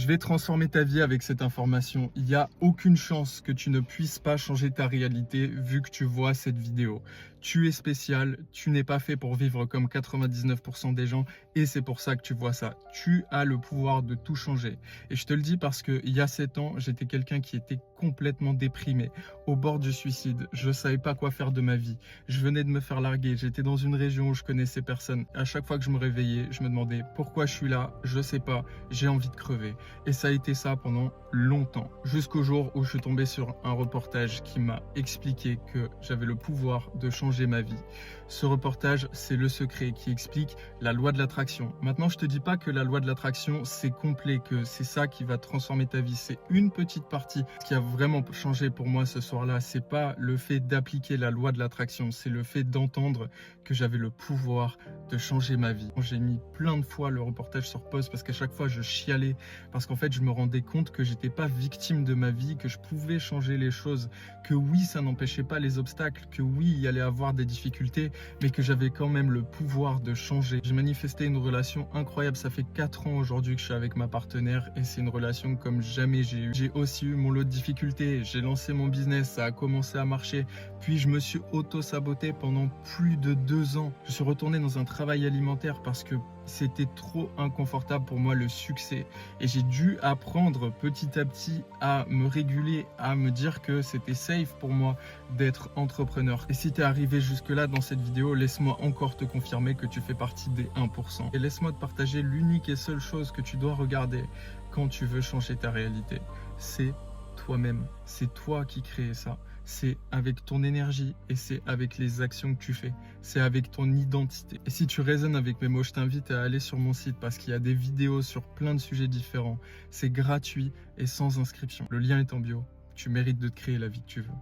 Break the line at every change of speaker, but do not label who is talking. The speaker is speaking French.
Je vais transformer ta vie avec cette information. Il n'y a aucune chance que tu ne puisses pas changer ta réalité vu que tu vois cette vidéo. Tu es spécial, tu n'es pas fait pour vivre comme 99% des gens et c'est pour ça que tu vois ça. Tu as le pouvoir de tout changer. Et je te le dis parce qu'il y a 7 ans, j'étais quelqu'un qui était complètement déprimé, au bord du suicide. Je ne savais pas quoi faire de ma vie. Je venais de me faire larguer, j'étais dans une région où je connaissais personne. À chaque fois que je me réveillais, je me demandais pourquoi je suis là, je sais pas, j'ai envie de crever. Et ça a été ça pendant longtemps, jusqu'au jour où je suis tombé sur un reportage qui m'a expliqué que j'avais le pouvoir de changer ma vie. Ce reportage, c'est Le Secret qui explique la loi de l'attraction. Maintenant, je te dis pas que la loi de l'attraction, c'est complet, que c'est ça qui va transformer ta vie. C'est une petite partie. Ce qui a vraiment changé pour moi ce soir-là, c'est pas le fait d'appliquer la loi de l'attraction, c'est le fait d'entendre que j'avais le pouvoir de changer ma vie. J'ai mis plein de fois le reportage sur pause parce qu'à chaque fois, je chialais parce qu'en fait, je me rendais compte que j'étais pas victime de ma vie, que je pouvais changer les choses, que oui, ça n'empêchait pas les obstacles, que oui, il y allait avoir des difficultés, mais que j'avais quand même le pouvoir de changer. J'ai manifesté une relation incroyable. Ça fait 4 ans aujourd'hui que je suis avec ma partenaire et c'est une relation comme jamais j'ai eu. J'ai aussi eu mon lot de difficultés. J'ai lancé mon business, ça a commencé à marcher. Puis je me suis auto-saboté pendant plus de 2 ans. Je suis retourné dans un travail alimentaire parce que c'était trop inconfortable pour moi le succès. Et j'ai dû apprendre petit à petit à me réguler, à me dire que c'était safe pour moi d'être entrepreneur. Et si tu es arrivé jusque là dans cette vidéo, laisse-moi encore te confirmer que tu fais partie des 1%. Et laisse-moi te partager l'unique et seule chose que tu dois regarder quand tu veux changer ta réalité. C'est toi-même. C'est toi qui crée ça. C'est avec ton énergie et c'est avec les actions que tu fais. C'est avec ton identité. Et si tu résonnes avec mes mots, je t'invite à aller sur mon site parce qu'il y a des vidéos sur plein de sujets différents. C'est gratuit et sans inscription. Le lien est en bio. Tu mérites de te créer la vie que tu veux.